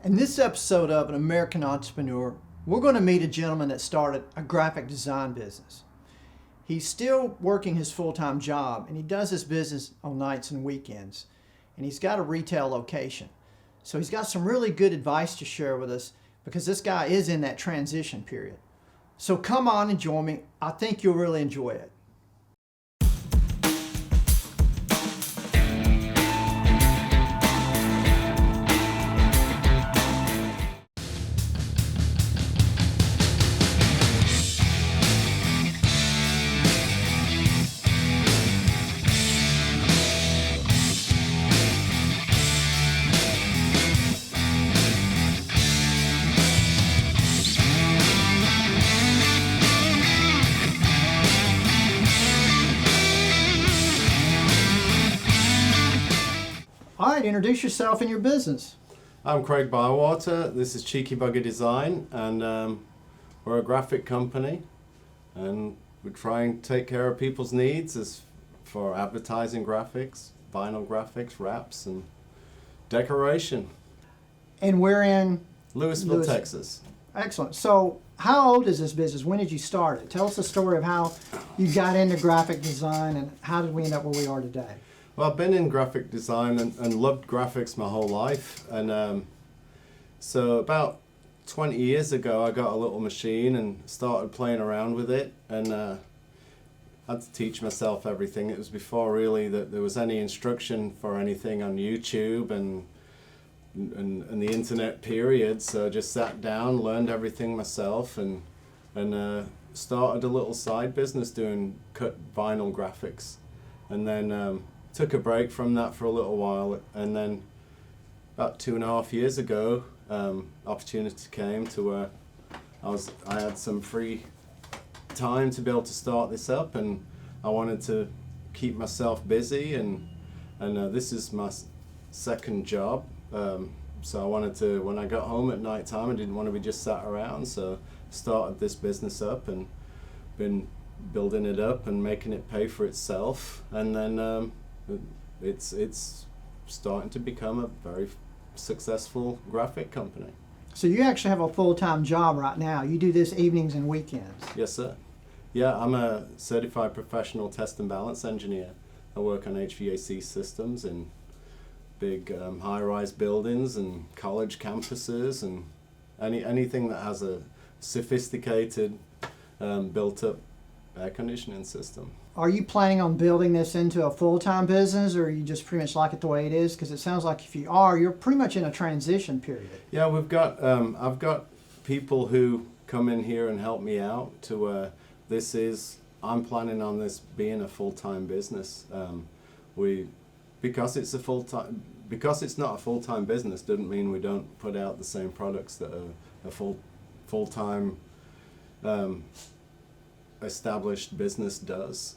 In this episode of An American Entrepreneur, we're going to meet a gentleman that started a graphic design business. He's still working his full-time job, and he does his business on nights and weekends. And he's got a retail location. So he's got some really good advice to share with us because this guy is in that transition period. So come on and join me. I think you'll really enjoy it. All right, introduce yourself and your business. I'm Craig Bywater. This is Cheeky Bugger Design, and we're a graphic company, and we try and take care of people's needs as for advertising graphics, vinyl graphics, wraps, and decoration. And we're in Lewisville, Texas. Excellent. So how old is this business? When did you start it? Tell us the story of how you got into graphic design and how did we end up where we are today? Well, I've been in graphic design and loved graphics my whole life, and so about 20 years ago I got a little machine and started playing around with it, and I had to teach myself everything. It was before really that there was any instruction for anything on YouTube and the internet period, so I just sat down, learned everything myself, and started a little side business doing cut vinyl graphics, and then took a break from that for a little while, and then about 2.5 years ago, opportunity came to where I had some free time to be able to start this up, and I wanted to keep myself busy, and this is my second job, so I wanted to, when I got home at night time, I didn't want to be just sat around, so started this business up and been building it up and making it pay for itself, and then it's starting to become a very successful graphic company. So you actually have a full-time job right now. You do this evenings and weekends. Yes, sir. Yeah, I'm a certified professional test and balance engineer. I work on HVAC systems in big high-rise buildings and college campuses and anything that has a sophisticated built-up air conditioning system. Are you planning on building this into a full-time business, or you just pretty much like it the way it is? Because it sounds like if you are, you're pretty much in a transition period. Yeah, we've got I've got people who come in here and help me out to I'm planning on this being a full-time business. Because it's not a full-time business doesn't mean we don't put out the same products that a full-time established business does.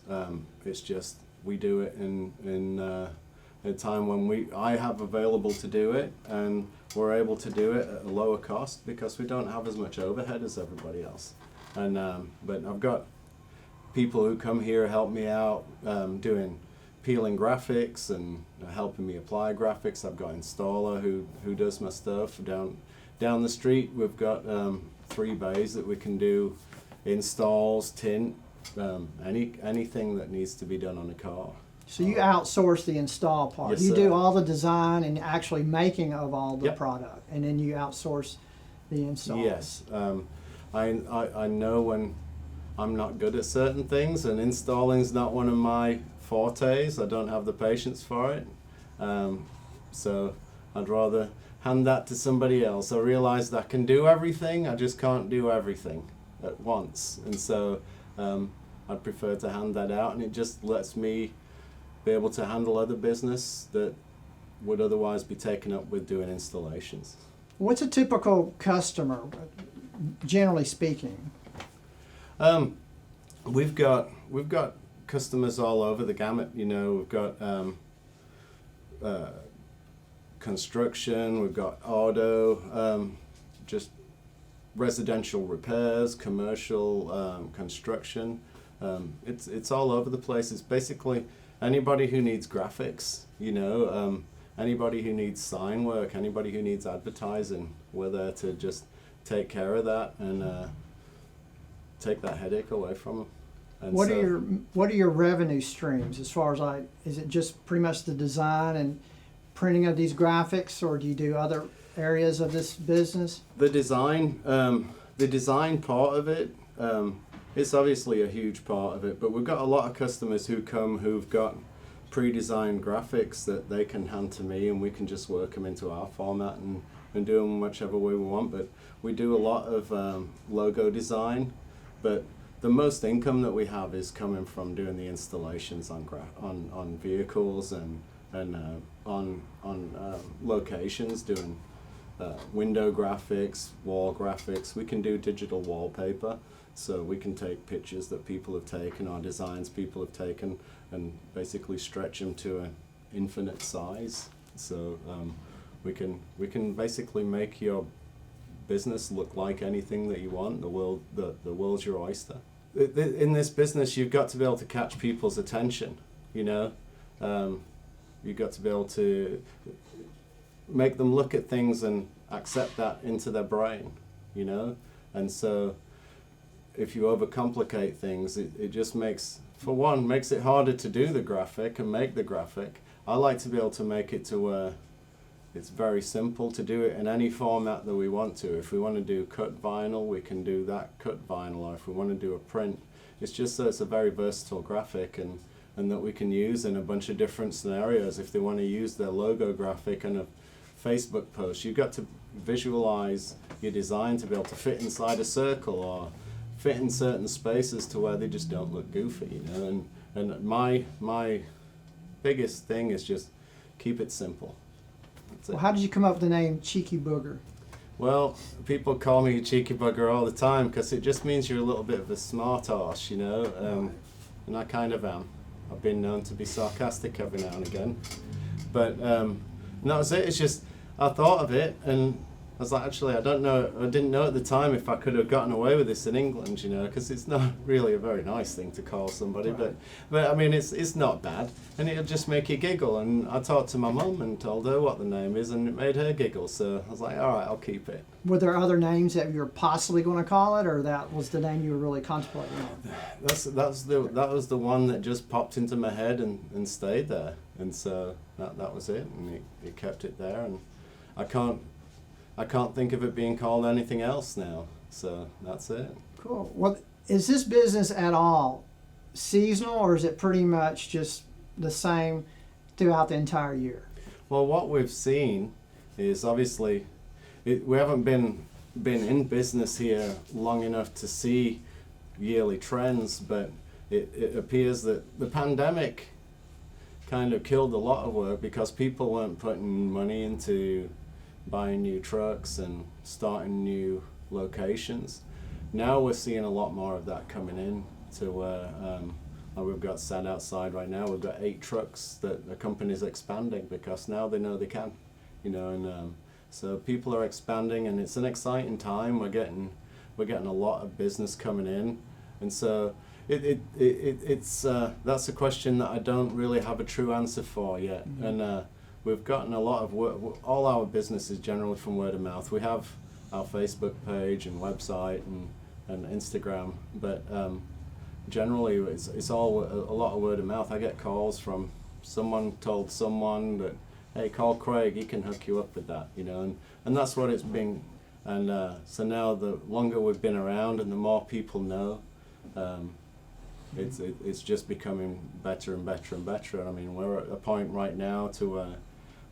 It's just we do it in a time when I have available to do it, and we're able to do it at a lower cost because we don't have as much overhead as everybody else. And but I've got people who come here help me out doing peeling graphics and helping me apply graphics. I've got an installer who does my stuff down the street. We've got 3 bays that we can do installs, tint, anything that needs to be done on a car. So you outsource the install part. Yes, you sir. do all the design and actually making of all the Yep. product, and then you outsource the install. Yes, I know when I'm not good at certain things, and installing is not one of my fortes. I don't have the patience for it, so I'd rather hand that to somebody else. I realize that I can do everything, I just can't do everything at once, and so I'd prefer to hand that out, and it just lets me be able to handle other business that would otherwise be taken up with doing installations. What's a typical customer, generally speaking? We've got customers all over the gamut. You know, we've got construction, we've got auto, just residential repairs, commercial construction. It's all over the place. It's basically anybody who needs graphics, you know, anybody who needs sign work, anybody who needs advertising, we're there to just take care of that and take that headache away from them. And what are your revenue streams as far as is it just pretty much the design and printing of these graphics, or do you do other areas of this business? The design part of it, it's obviously a huge part of it, but we've got a lot of customers who come who've got pre-designed graphics that they can hand to me, and we can just work them into our format and do them whichever way we want. But we do a lot of logo design, but the most income that we have is coming from doing the installations on vehicles and on locations, doing window graphics, wall graphics. We can do digital wallpaper, so we can take pictures that people have taken or designs people have taken and basically stretch them to an infinite size. So we can basically make your business look like anything that you want. The world's your oyster. In this business, you've got to be able to catch people's attention. You know, you've got to be able to make them look at things and accept that into their brain. You know, and so if you overcomplicate things, it just makes it harder to do the graphic and make the graphic. I like to be able to make it to where it's very simple to do it in any format that we want to. If we want to do cut vinyl, we can do that cut vinyl, or if we want to do a print, it's just so it's a very versatile graphic and that we can use in a bunch of different scenarios. If they want to use their logo graphic in a Facebook post, you've got to visualize your design to be able to fit inside a circle or fit in certain spaces to where they just don't look goofy, you know. And my biggest thing is just keep it simple. Well, how did you come up with the name Cheeky Booger? Well, people call me Cheeky Bugger all the time because it just means you're a little bit of a smart arse, you know, and I kind of am. I've been known to be sarcastic every now and again, but and that was it. It's just I thought of it and I was like, actually, I didn't know at the time if I could have gotten away with this in England, you know, because it's not really a very nice thing to call somebody, right. but I mean, it's not bad, and it'll just make you giggle. And I talked to my mum and told her what the name is, and it made her giggle. So I was like, all right, I'll keep it. Were there other names that you were possibly going to call it, or that was the name you were really contemplating on? That was the one that just popped into my head and stayed there, and so that was it, and it kept it there, and I can't think of it being called anything else now, so that's it. Cool. Well, is this business at all seasonal, or is it pretty much just the same throughout the entire year? Well, what we've seen is obviously we haven't been in business here long enough to see yearly trends, but it appears that the pandemic kind of killed a lot of work because people weren't putting money into buying new trucks and starting new locations. Now we're seeing a lot more of that coming in to where we've got sat outside right now. We've got 8 trucks that the company's expanding because now they know they can, you know, and so people are expanding and it's an exciting time. We're getting a lot of business coming in, and so it's that's a question that I don't really have a true answer for yet. Mm-hmm. And we've gotten a lot of all our business is generally from word of mouth. We have our Facebook page and website and Instagram, but generally it's all a lot of word of mouth. I get calls from someone told someone that, hey, call Craig, he can hook you up with that, you know, and that's what it's been. And so now the longer we've been around and the more people know, it's just becoming better and better and better. I mean, we're at a point right now to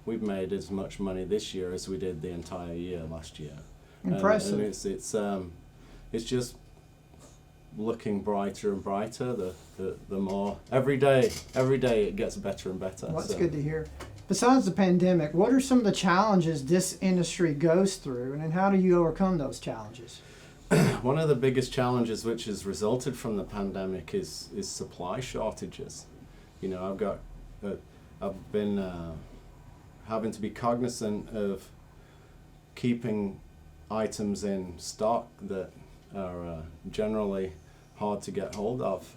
we've made as much money this year as we did the entire year last year. Impressive. And it's just looking brighter and brighter. The more every day it gets better and better. Well, that's good to hear. Besides the pandemic, what are some of the challenges this industry goes through, and then how do you overcome those challenges? One of the biggest challenges which has resulted from the pandemic is supply shortages. You know, I've been having to be cognizant of keeping items in stock that are generally hard to get hold of,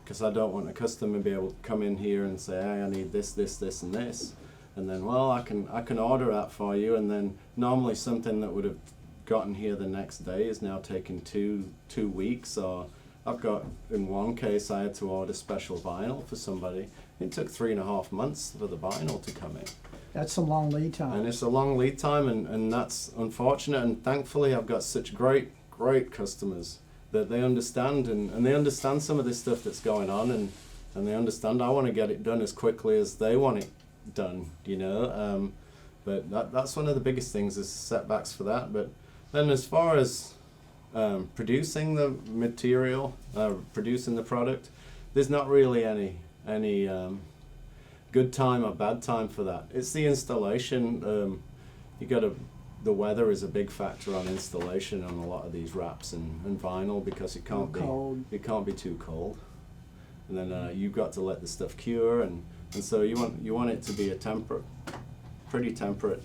because I don't want a customer to be able to come in here and say, hey, I need this, this, this, and this, and then, well, I can order that for you, and then normally something that would have gotten here the next day is now taking two weeks. Or I've got, in one case, I had to order special vinyl for somebody. It took 3.5 months for the vinyl to come in. That's some long lead time. And it's a long lead time, and that's unfortunate. And thankfully, I've got such great customers that they understand, and they understand some of this stuff that's going on, and they understand I want to get it done as quickly as they want it done, you know. But that's one of the biggest things, is setbacks for that. But then as far as producing the material, producing the product, there's not really any good time or bad time for that. It's the installation. The weather is a big factor on installation on a lot of these wraps and vinyl, because it can't be too cold, and then you've got to let the stuff cure, and so you want it to be pretty temperate,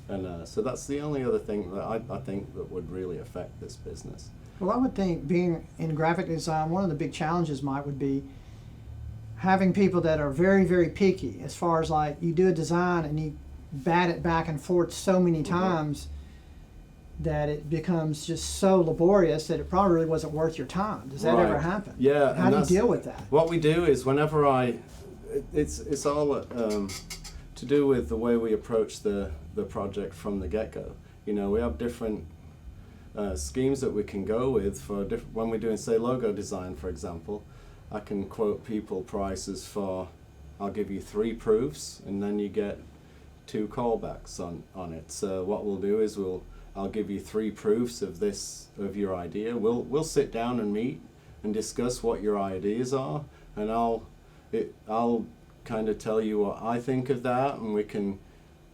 and so that's the only other thing that I think that would really affect this business. Well, I would think, being in graphic design, one of the big challenges would be having people that are very, very picky, as far as, like, you do a design and you bat it back and forth so many times that it becomes just so laborious that it probably really wasn't worth your time. Does that ever happen? Yeah. How do you deal with that? What we do is, whenever it's all to do with the way we approach the project from the get-go. You know, we have different schemes that we can go with for when we're doing, say, logo design, for example. I can quote people prices for, I'll give you 3 proofs, and then you get 2 callbacks on it. So what we'll do is I'll give you 3 proofs of your idea. We'll sit down and meet and discuss what your ideas are, and I'll kind of tell you what I think of that, and we can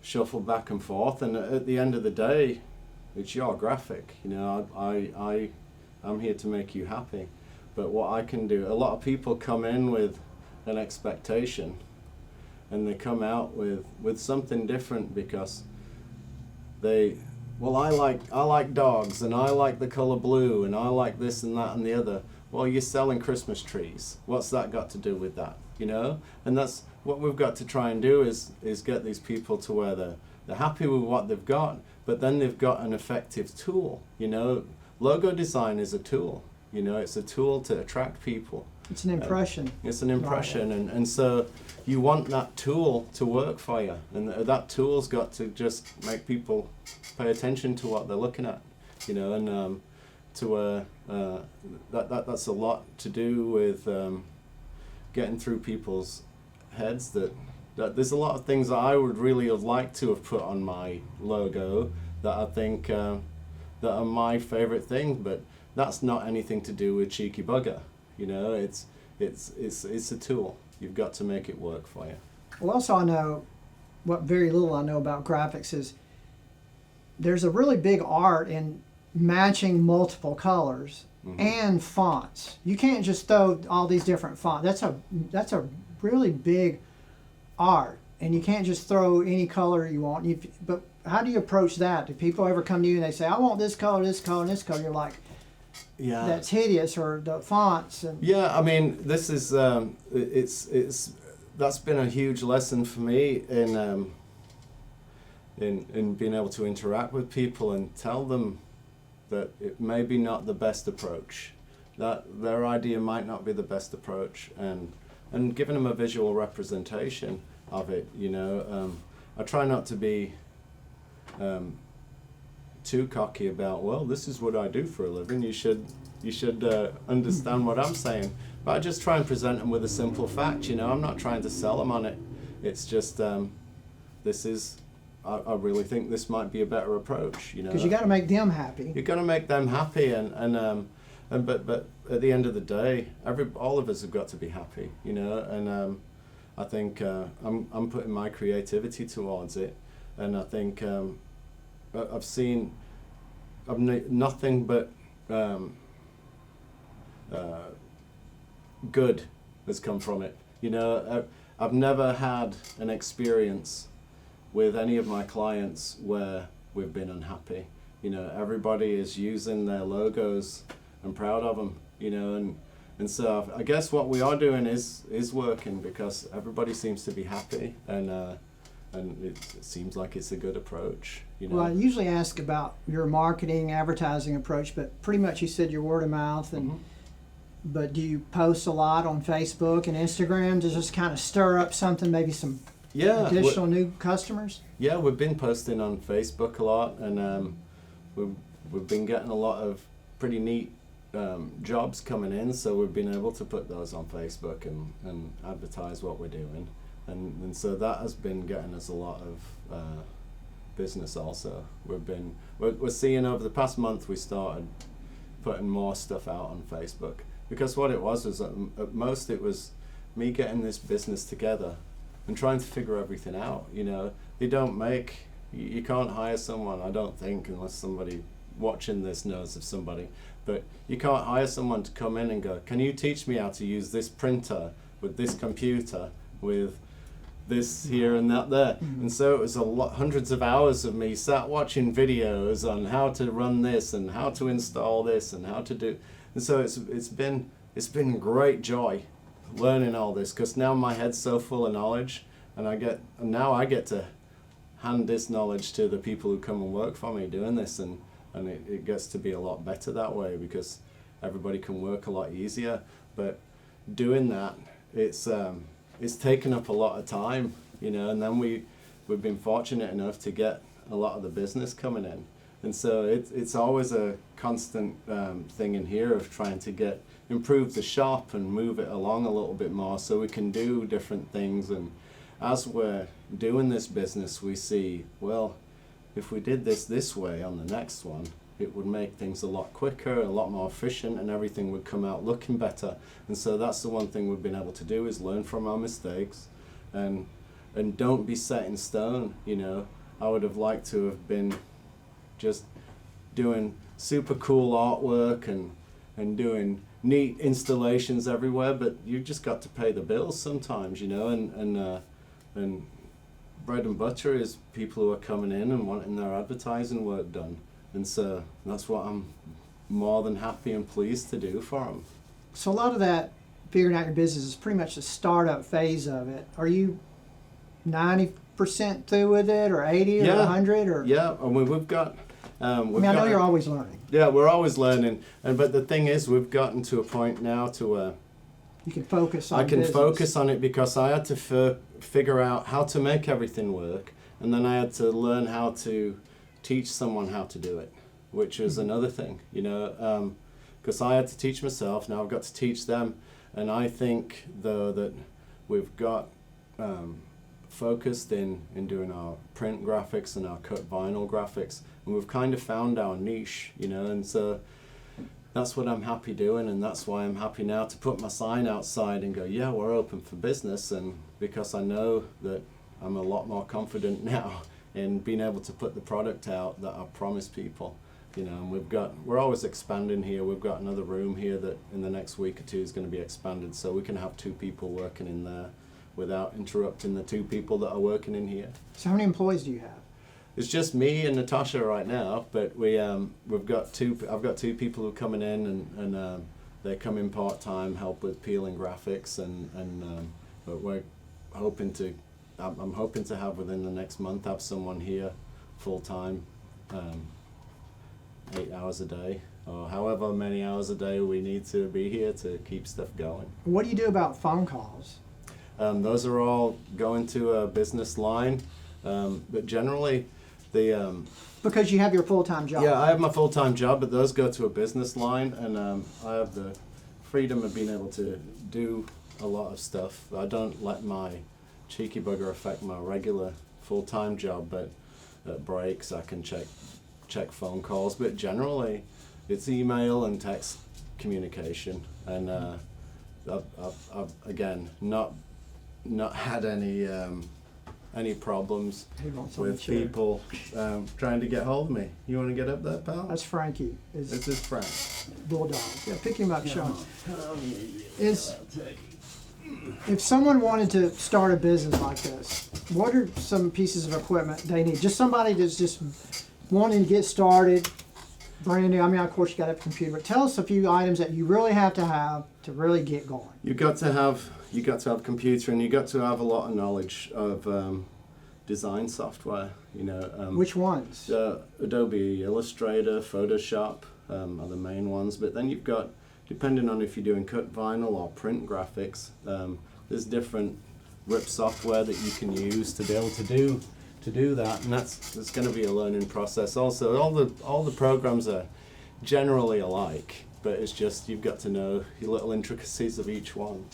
shuffle back and forth. And at the end of the day, it's your graphic. You know, I'm here to make you happy. But what I can do, a lot of people come in with an expectation, and they come out with something different, because I like dogs, and I like the color blue, and I like this and that and the other. Well, you're selling Christmas trees. What's that got to do with that? You know? And that's what we've got to try and do, is get these people to where they're happy with what they've got, but then they've got an effective tool. You know, logo design is a tool. You know, it's a tool to attract people. It's an impression. It's an impression, and so you want that tool to work for you, and that tool's got to just make people pay attention to what they're looking at, you know, and that's a lot to do with getting through people's heads that there's a lot of things that I would really have liked to have put on my logo that I think that are my favorite thing, but that's not anything to do with cheeky bugger. You know, it's a tool. You've got to make it work for you. Well, also, I know, what very little I know about graphics is there's a really big art in matching multiple colors and fonts. You can't just throw all these different fonts. That's a really big art, and you can't just throw any color you want. But how do you approach that? Do people ever come to you and they say, I want this color, and this color? You're like, yeah, that's hideous, or the fonts. And yeah, I mean, this is that's been a huge lesson for me in being able to interact with people and tell them that it may be not the best approach, that their idea might not be the best approach, and giving them a visual representation of it. You know, I try not to be too cocky about, well, this is what I do for a living. You should understand what I'm saying. But I just try and present them with a simple fact. You know, I'm not trying to sell them on it. It's just this is. I really think this might be a better approach. You know, because you got to make them happy. You've got to make them happy, but at the end of the day, all of us have got to be happy. You know, and I think I'm putting my creativity towards it, and I think I've seen nothing but good has come from it. You know, I've never had an experience with any of my clients where we've been unhappy. You know, everybody is using their logos and proud of them. You know, and so I guess what we are doing is working, because everybody seems to be happy, and it seems like it's a good approach. You know? Well, I usually ask about your marketing, advertising approach, but pretty much you said your word of mouth. And But do you post a lot on Facebook and Instagram to just kind of stir up something, maybe some additional new customers? Yeah, we've been posting on Facebook a lot, and we've been getting a lot of pretty neat jobs coming in, so we've been able to put those on Facebook and advertise what we're doing, and so that has been getting us a lot of business also. We're seeing over the past month we started putting more stuff out on Facebook, because what it was at most it was me getting this business together and trying to figure everything out. You know, you can't hire someone, I don't think, unless somebody watching this knows of somebody, but you can't hire someone to come in and go, can you teach me how to use this printer with this computer with this here and that there? And so it was hundreds of hours of me sat watching videos on how to run this and how to install this and how to do, and so it's been great joy learning all this, because now my head's so full of knowledge, and now I get to hand this knowledge to the people who come and work for me doing this, and it gets to be a lot better that way, because everybody can work a lot easier. But doing that, it's taken up a lot of time, you know, and then we've been fortunate enough to get a lot of the business coming in, and so it's always a constant thing in here of trying to improve the shop and move it along a little bit more so we can do different things. And as we're doing this business, we see, well, if we did this way on the next one, it would make things a lot quicker, a lot more efficient, and everything would come out looking better. And so that's the one thing we've been able to do, is learn from our mistakes and don't be set in stone. You know, I would have liked to have been just doing super cool artwork and doing neat installations everywhere, but you just got to pay the bills sometimes, you know, and bread and butter is people who are coming in and wanting their advertising work done, and so that's what I'm more than happy and pleased to do for them. So a lot of that figuring out your business is pretty much the startup phase of it. Are you 90% through with it, or 80 or 100? Or yeah, I mean, we've got I know you're always learning. Yeah, we're always learning, but the thing is, we've gotten to a point now to where you can focus on I can business. focus on it, because I had to figure out how to make everything work, and then I had to learn how to teach someone how to do it, which is another thing, you know, because I had to teach myself, now I've got to teach them. And I think, though, that we've got focused in doing our print graphics and our cut vinyl graphics, and we've kind of found our niche, you know, and so that's what I'm happy doing, and that's why I'm happy now to put my sign outside and go, yeah, we're open for business, and because I know that I'm a lot more confident now in being able to put the product out that I promised people, you know. And we're always expanding here. We've got another room here that in the next week or two is going to be expanded, so we can have 2 people working in there without interrupting the 2 people that are working in here. So how many employees do you have? It's just me and Natasha right now, but I've got 2 people who are coming in, and they come in part-time, help with peeling graphics, but we're hoping to, I'm hoping to have within the next month have someone here full-time, 8 hours a day, or however many hours a day we need to be here to keep stuff going. What do you do about phone calls? Those are all going to a business line, but generally because you have your full-time job. Yeah, I have my full-time job, but those go to a business line, and I have the freedom of being able to do a lot of stuff. I don't let my cheeky bugger affect my regular full-time job, but at breaks I can check phone calls, but generally it's email and text communication, and I've again not had any problems with people trying to get hold of me. You want to get up there, pal? That's Frankie. This is Frank. Bulldog. Yeah, pick him up, Sean. If someone wanted to start a business like this, what are some pieces of equipment they need? Just somebody that's just wanting to get started, brand new. I mean, of course, you got to have a computer, but tell us a few items that you really have to really get going. You got to have a computer, and you got to have a lot of knowledge of design software. Which ones? Adobe Illustrator, Photoshop are the main ones. But then you've got, depending on if you're doing cut vinyl or print graphics, there's different RIP software that you can use to be able to do that, and it's going to be a learning process. Also, all the programs are generally alike, but it's just you've got to know your little intricacies of each one,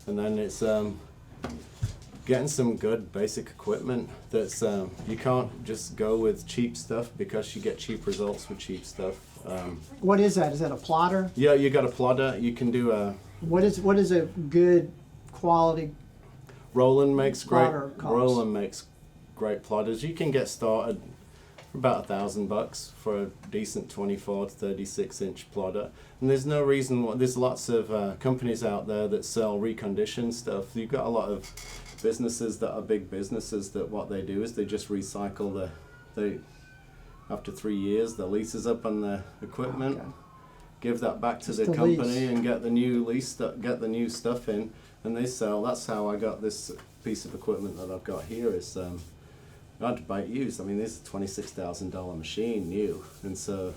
and then it's getting some good basic equipment. That's you can't just go with cheap stuff, because you get cheap results with cheap stuff. What is that? Is that a plotter? Yeah, you got a plotter. You can do a. What is a good quality? Roland makes plotter cost? Roland makes great plotters. You can get started for about $1,000 for a decent 24 to 36 inch plotter. And there's no reason. There's lots of companies out there that sell reconditioned stuff. You've got a lot of businesses that are big businesses that what they do is they just recycle after 3 years the lease is up on the equipment. Okay. Give that back to Just the the company lease. and get the new get the new stuff in, and they sell. That's how I got this piece of equipment that I've got here. Is I had to buy it used. I mean, this is a $26,000 machine new, and so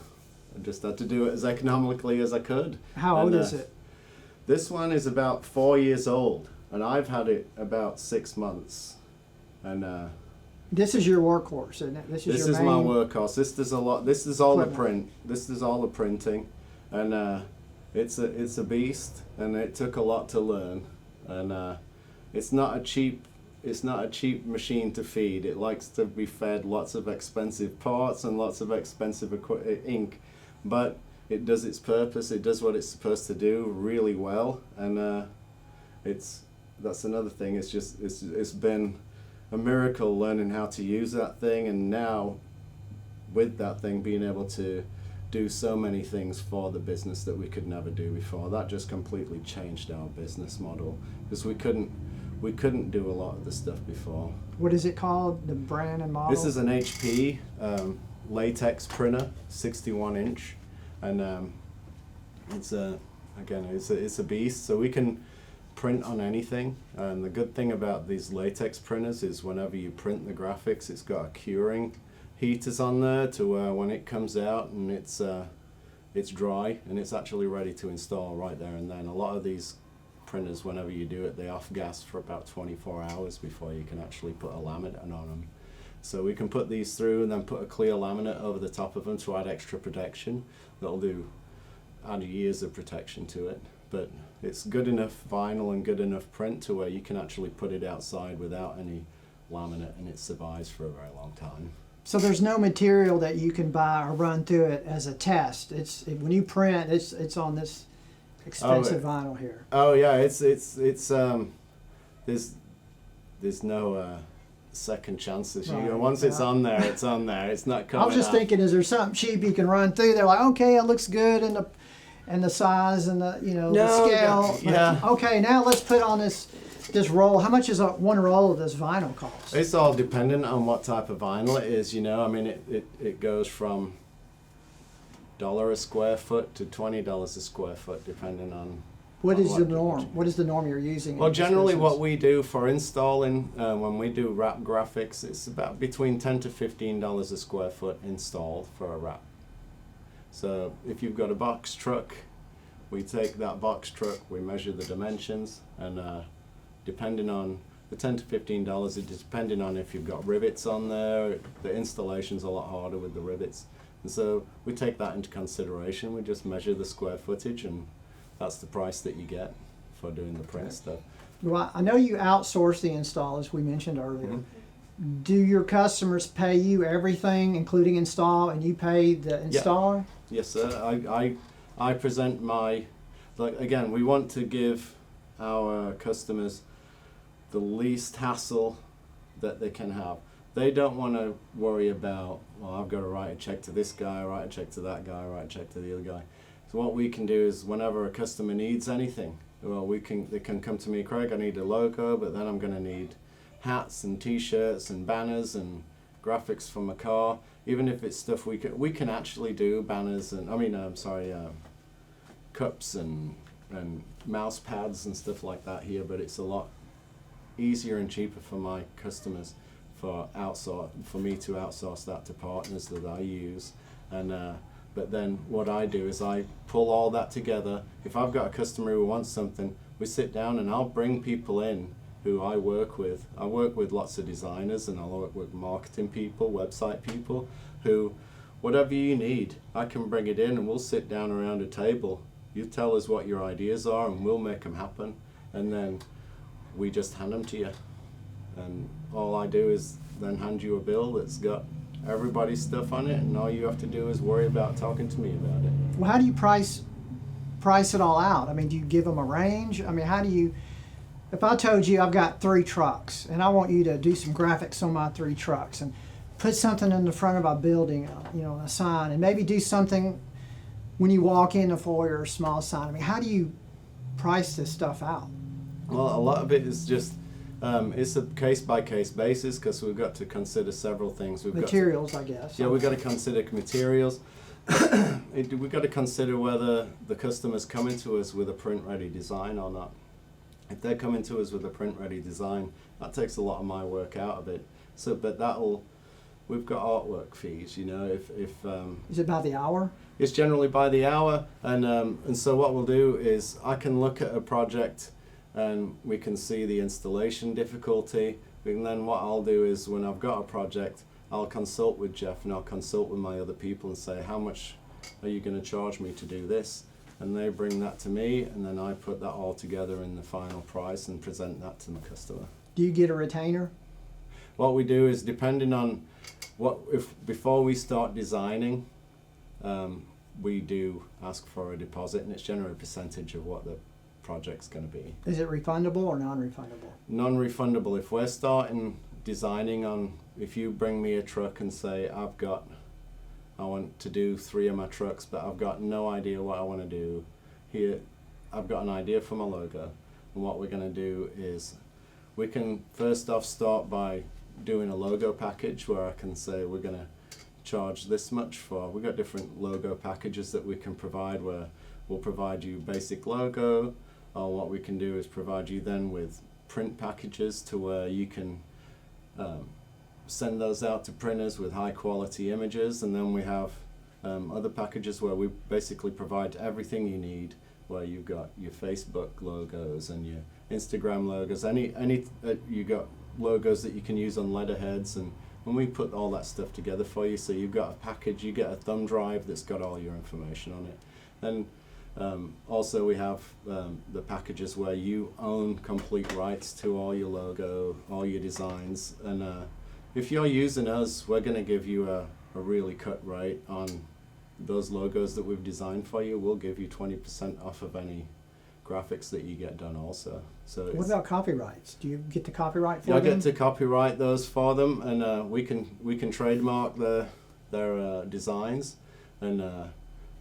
I just had to do it as economically as I could. How old is it? This one is about 4 years old, and I've had it about 6 months. And This is your workhorse, isn't it? This is your my main workhorse. This does a lot. This is all the equipment. print. This is all the printing, and it's a beast, and it took a lot to learn, and it's not a cheap machine to feed. It likes to be fed lots of expensive parts and lots of expensive ink, but it does its purpose. It does what it's supposed to do really well, and that's another thing. It's been a miracle learning how to use that thing, and now with that thing being able to do so many things for the business that we could never do before. That just completely changed our business model, because we couldn't do a lot of the stuff before. What is it called? The brand and model? This is an HP latex printer, 61 inch, and it's a beast. So we can print on anything, and the good thing about these latex printers is whenever you print the graphics, it's got a curing heaters on there to where when it comes out and it's dry and it's actually ready to install right there and then. A lot of these printers, whenever you do it, they off gas for about 24 hours before you can actually put a laminate on them. So we can put these through and then put a clear laminate over the top of them to add extra protection. That'll add years of protection to it. But it's good enough vinyl and good enough print to where you can actually put it outside without any laminate, and it survives for a very long time. So there's no material that you can buy or run through it as a test. When you print, it's on this expensive vinyl here. Oh yeah, there's no second chances. Right, Once it's on there, it's on there. It's not coming I was just out. thinking, is there something cheap you can run through? They're like, okay, it looks good, and the size and the the scale. Yeah. Okay, now let's put on this roll. How much is one roll of this vinyl cost? It's all dependent on what type of vinyl it is. I mean, it goes from $1 a square foot to $20 a square foot, depending on. What is the norm? What is the norm you're using? Well, in this generally, business? what we do for installing, when we do wrap graphics, it's about between $10 to $15 a square foot installed for a wrap. So if you've got a box truck, we take that box truck, we measure the dimensions, and depending on the $10 to $15, it's depending on if you've got rivets on there. The installation's a lot harder with the rivets, and so we take that into consideration. We just measure the square footage, and that's the price that you get for doing the print stuff. Well, I know you outsource the install, as we mentioned earlier. Mm-hmm. Do your customers pay you everything, including install, and you pay the installer? Yes, sir. I present again, we want to give our customers the least hassle that they can have. They don't want to worry about, well, I've got to write a check to this guy, write a check to that guy, write a check to the other guy. So what we can do is whenever a customer needs anything, well, they can come to me, Craig, I need a logo, but then I'm going to need hats and t-shirts and banners and graphics for my car. Even if it's stuff we can actually do banners and cups and mouse pads and stuff like that here, but it's a lot easier and cheaper for my customers for me to outsource that to partners that I use. And but then what I do is I pull all that together. If I've got a customer who wants something, we sit down and I'll bring people in who I work with. I work with lots of designers, and I'll work with marketing people, website people, who, whatever you need, I can bring it in and we'll sit down around a table. You tell us what your ideas are and we'll make them happen. And then we just hand them to you. And all I do is then hand you a bill that's got everybody's stuff on it, and all you have to do is worry about talking to me about it. Well, how do you price it all out? I mean, do you give them a range? I mean, how do you, if I told you I've got 3 trucks and I want you to do some graphics on my 3 trucks and put something in the front of our building, a sign, and maybe do something when you walk in the foyer, a small sign. I mean, how do you price this stuff out? Well, a lot of it is just, it's a case-by-case basis, because we've got to consider several things. Materials, I guess. Yeah, we've got to consider materials. We've got to consider whether the customer's coming to us with a print-ready design or not. If they're coming to us with a print-ready design, that takes a lot of my work out of it. So, but we've got artwork fees, if Is it by the hour? It's generally by the hour, and so what we'll do is I can look at a project and we can see the installation difficulty, and then what I'll do is, when I've got a project, I'll consult with Jeff and I'll consult with my other people and say, how much are you going to charge me to do this? And they bring that to me, and then I put that all together in the final price and present that to the customer. Do you get a retainer? What we do is, depending on before we start designing, we do ask for a deposit, and it's generally a percentage of what the project's going to be. Is it refundable or non-refundable? Non-refundable. If we're starting designing on, if you bring me a truck and say, I want to do 3 of my trucks, but I've got no idea what I want to do. Here, I've got an idea for my logo, and what we're going to do is, we can first off start by doing a logo package where I can say we're going to charge this much for. We've got different logo packages that we can provide, where we'll provide you basic logo, or what we can do is provide you then with print packages to where you can send those out to printers with high quality images. And then we have other packages where we basically provide everything you need, where you've got your Facebook logos and your Instagram logos, you got logos that you can use on letterheads, and when we put all that stuff together for you, so you've got a package, you get a thumb drive that's got all your information on it. Then also we have the packages where you own complete rights to all your logo, all your designs, and if you're using us, we're going to give you a really cut rate on those logos that we've designed for you. We'll give you 20% off of any graphics that you get done also. So what about copyrights? Do you get to copyright for them? I get to copyright those for them, and we can trademark their designs, and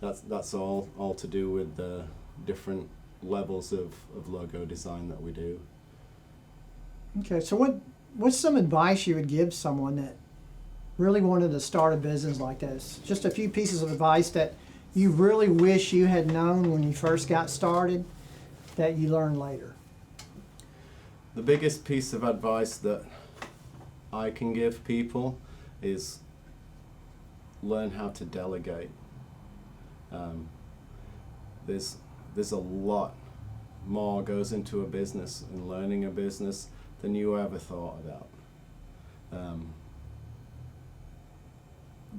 that's all to do with the different levels of logo design that we do. Okay, so what's some advice you would give someone that really wanted to start a business like this? Just a few pieces of advice that you really wish you had known when you first got started that you learned later. The biggest piece of advice that I can give people is learn how to delegate. There's a lot more goes into a business and learning a business than you ever thought about.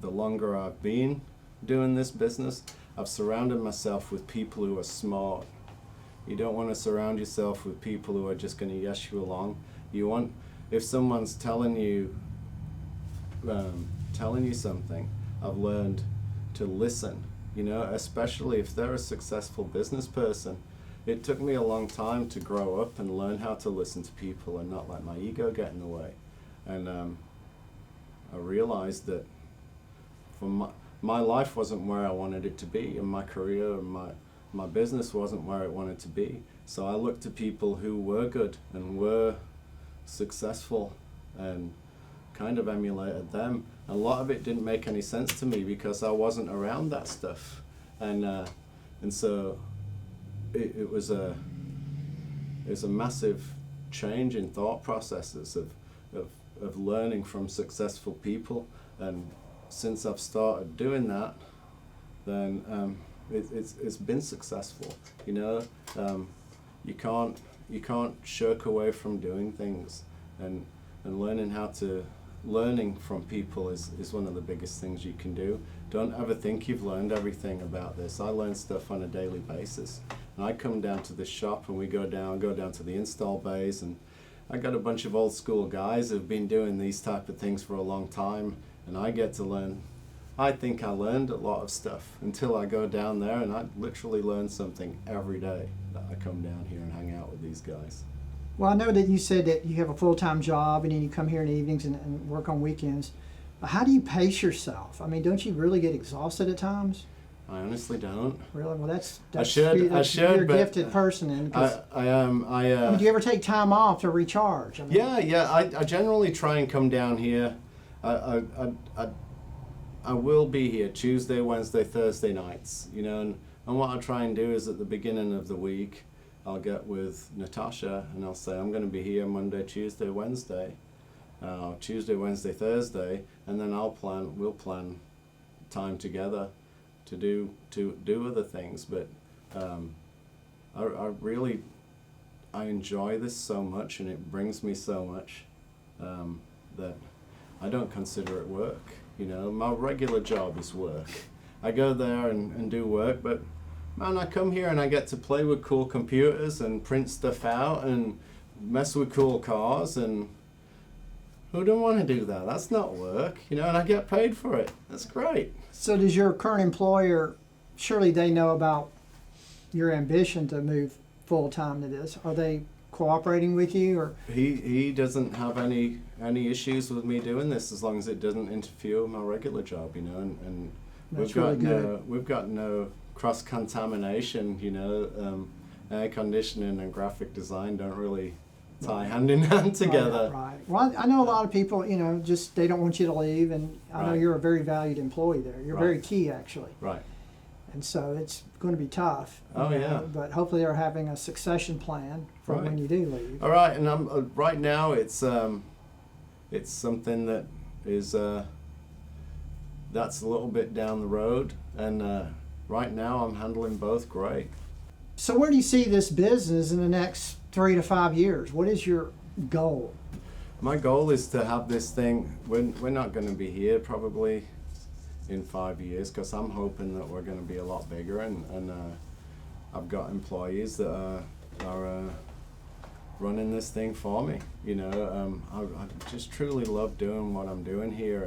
The longer I've been doing this business, I've surrounded myself with people who are smart. You don't want to surround yourself with people who are just going to yes you along. If someone's telling you something, I've learned to listen, especially if they're a successful business person. It took me a long time to grow up and learn how to listen to people and not let my ego get in the way. And I realized that my life wasn't where I wanted it to be, and my career and my business wasn't where it wanted to be. So I looked to people who were good and were successful and kind of emulated them. A lot of it didn't make any sense to me because I wasn't around that stuff, and so it was a massive change in thought processes of of learning from successful people. And since I've started doing that, then it's been successful. You know, you can't shirk away from doing things, and learning from people is one of the biggest things you can do. Don't ever think you've learned everything about this. I learn stuff on a daily basis. And I come down to the shop and we go down to the install bays, and I got a bunch of old school guys who've been doing these type of things for a long time, and I get to learn. I think I learned a lot of stuff until I go down there, and I literally learn something every day that I come down here and hang out with these guys. Well, I know that you said that you have a full-time job and then you come here in the evenings and work on weekends. But how do you pace yourself? I mean, don't you really get exhausted at times? I honestly don't. Really? Well, that's I should, you're a but gifted person. And I mean, do you ever take time off to recharge? I mean, yeah. I generally try and come down here. I will be here Tuesday, Wednesday, Thursday nights. You know, and what I try and do is at the beginning of the week, I'll get with Natasha and I'll say I'm going to be here Monday, Tuesday, Wednesday, Tuesday, Wednesday, Thursday, and then we'll plan time together to do other things. But I enjoy this so much, and it brings me so much that I don't consider it work. You know, my regular job is work. I go there and do work, but man, I come here and I get to play with cool computers and print stuff out and mess with cool cars, and who don't want to do that? That's not work, you know, and I get paid for it. That's great. So does your current employer, surely they know about your ambition to move full-time to this? Are they cooperating with you? Or He doesn't have any issues with me doing this as long as it doesn't interfere with my regular job, you know, and That's really good. We've got no cross-contamination, you know. Air conditioning and graphic design don't really tie hand in hand together. Right. Well, I know a lot of people, you know, just they don't want you to leave, and I know Right. you're a very valued employee there. You're very key, actually. Right. And so it's going to be tough. Oh, you know, yeah. But hopefully they're having a succession plan for Right. when you do leave. All right, and I'm right now it's something that is that's a little bit down the road, and right now I'm handling both great. So where do you see this business in the next 3 to 5 years? What is your goal? My goal is to have this thing. We're not going to be here probably in 5 years, because I'm hoping that we're going to be a lot bigger, and I've got employees that are running this thing for me. You know, I just truly love doing what I'm doing here,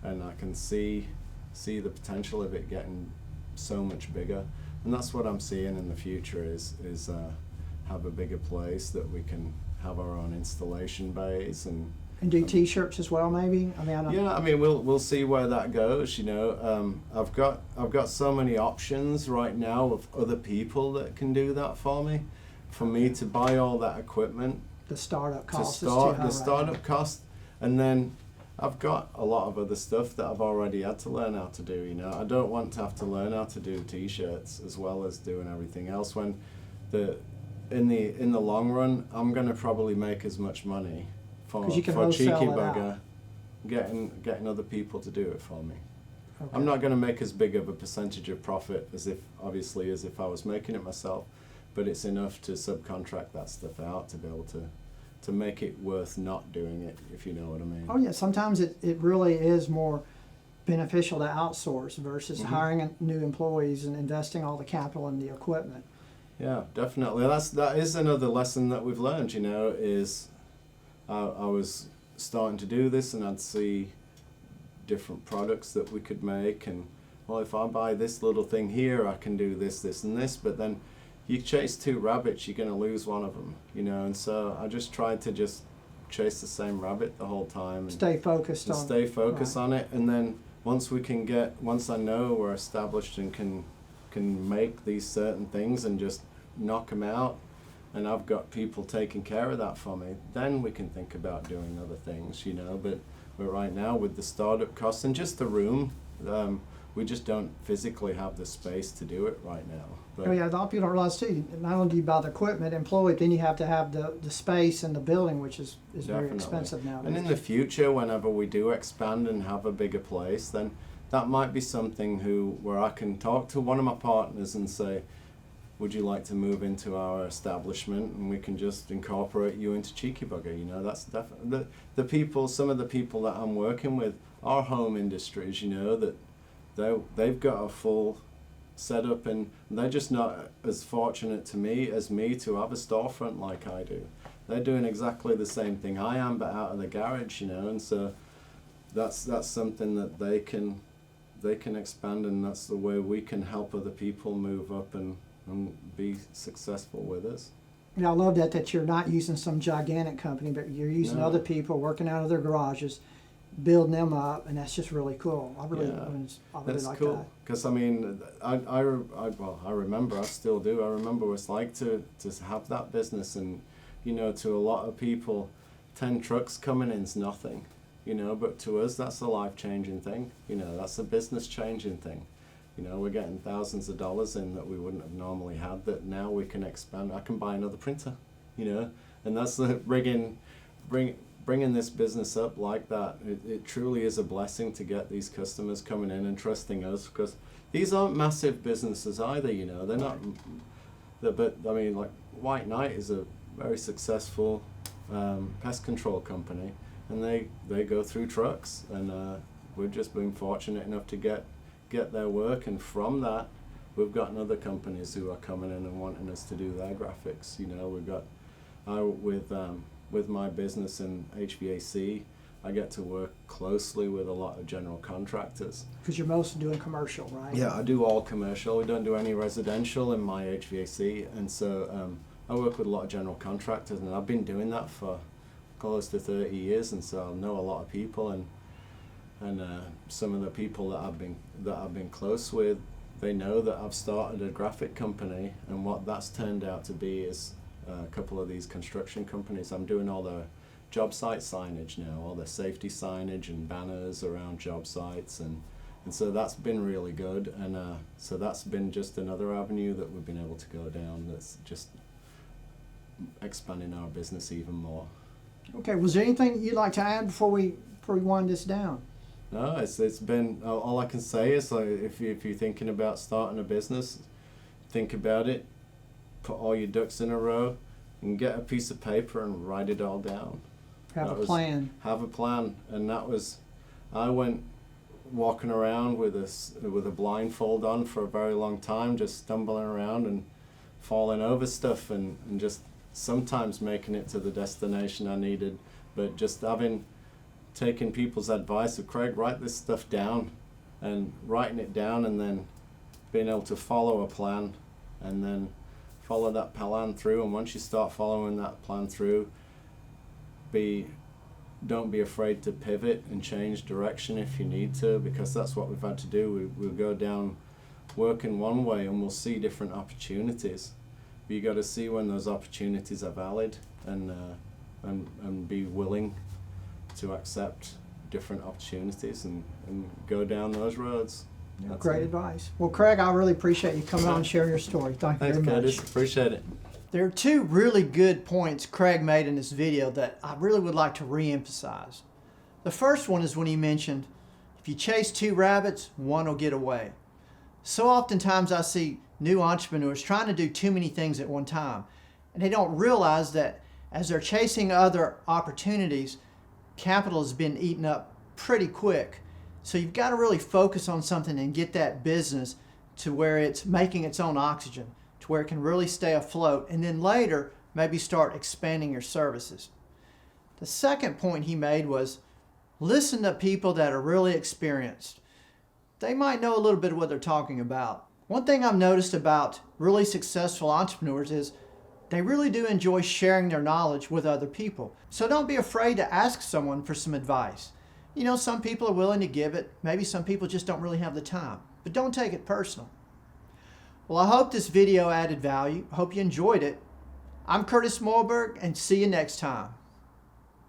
and I can see the potential of it getting so much bigger, and that's what I'm seeing in the future is have a bigger place that we can have our own installation bays and do T-shirts as well, maybe? I mean, yeah, I mean, we'll see where that goes. You know, I've got so many options right now of other people that can do that for me. For me to buy all that equipment, the startup cost the startup cost, and then I've got a lot of other stuff that I've already had to learn how to do. You know, I don't want to have to learn how to do T-shirts as well as doing everything else. When in the long run, I'm going to probably make as much money for Cheeky Bugger, getting other people to do it for me. Okay. I'm not going to make as big of a percentage of profit as if I was making it myself, but it's enough to subcontract that stuff out to be able to make it worth not doing it, if you know what I mean. Oh yeah, sometimes it really is more beneficial to outsource versus hiring new employees and investing all the capital in the equipment. Yeah, definitely. That is another lesson that we've learned, you know, is I was starting to do this and I'd see different products that we could make, and well, if I buy this little thing here, I can do this, this and this, but then you chase two rabbits, you're going to lose one of them, you know, and so I just tried to just chase the same rabbit the whole time. And stay focused on it, and then once I know we're established and can make these certain things and just knock them out, and I've got people taking care of that for me, then we can think about doing other things, you know. But right now with the startup costs and just the room, we just don't physically have the space to do it right now. But Oh yeah, a lot of people don't realize too, not only do you buy the equipment, employ it, then you have to have the space and the building, which is very Definitely. expensive nowadays. And in the future, whenever we do expand and have a bigger place, then that might be something where I can talk to one of my partners and say, would you like to move into our establishment, and we can just incorporate you into Cheeky Bugger? You know, that's definitely the people. Some of the people that I'm working with are home industries. You know, that they've got a full setup, and they're just not as fortunate as me to have a storefront like I do. They're doing exactly the same thing I am, but out of the garage. You know, and so that's something that they can expand, and that's the way we can help other people move up and be successful with us. Yeah, I love that you're not using some gigantic company, but you're using other people working out of their garages, building them up, and that's just really cool. I really That's like cool. that. Because I mean, I remember, I still do. I remember what it's like to have that business, and you know, to a lot of people, 10 trucks coming in's nothing, you know. But to us, that's a life-changing thing. You know, that's a business-changing thing. You know, we're getting thousands of dollars in that we wouldn't have normally had, that now we can expand. I can buy another printer, you know, and that's the bringing this business up like that. It truly is a blessing to get these customers coming in and trusting us, because these aren't massive businesses either, you know. They're not, but I mean, like White Knight is a very successful pest control company, and they go through trucks, and we've just been fortunate enough to get their work, and from that we've gotten other companies who are coming in and wanting us to do their graphics. You know, we've got with my business in HVAC, I get to work closely with a lot of general contractors. Because you're mostly doing commercial, right? Yeah, I do all commercial. We don't do any residential in my HVAC, and so I work with a lot of general contractors, and I've been doing that for close to 30 years, and so I know a lot of people, and some of the people that I've been close with, they know that I've started a graphic company, and what that's turned out to be is a couple of these construction companies. I'm doing all the job site signage now, all the safety signage and banners around job sites, and so that's been really good, and so that's been just another avenue that we've been able to go down, that's just expanding our business even more. Okay, was there anything you'd like to add before we wind this down? No, it's been, all I can say is, like, if you're thinking about starting a business, think about it, put all your ducks in a row, and get a piece of paper and write it all down. Have a plan. Have a plan, and that was, I went walking around with a blindfold on for a very long time, just stumbling around and falling over stuff, and just sometimes making it to the destination I needed, but just taking people's advice of, Craig, write this stuff down, and writing it down, and then being able to follow a plan, and then follow that plan through. And once you start following that plan through, don't be afraid to pivot and change direction if you need to, because that's what we've had to do. We'll go down working one way, and we'll see different opportunities. But you got to see when those opportunities are valid, and be willing to accept different opportunities and go down those roads. That's Great advice. Well, Craig, I really appreciate you coming on and sharing your story. Thank you very much. Thanks, Curtis. Appreciate it. There are two really good points Craig made in this video that I really would like to re-emphasize. The first one is when he mentioned, if you chase 2 rabbits, one will get away. So oftentimes I see new entrepreneurs trying to do too many things at one time, and they don't realize that as they're chasing other opportunities, capital has been eaten up pretty quick. So you've got to really focus on something and get that business to where it's making its own oxygen, to where it can really stay afloat, and then later maybe start expanding your services. The second point he made was listen to people that are really experienced. They might know a little bit of what they're talking about. One thing I've noticed about really successful entrepreneurs is they really do enjoy sharing their knowledge with other people. So don't be afraid to ask someone for some advice. You know, some people are willing to give it. Maybe some people just don't really have the time. But don't take it personal. Well, I hope this video added value. I hope you enjoyed it. I'm Curtis Moorberg, and see you next time.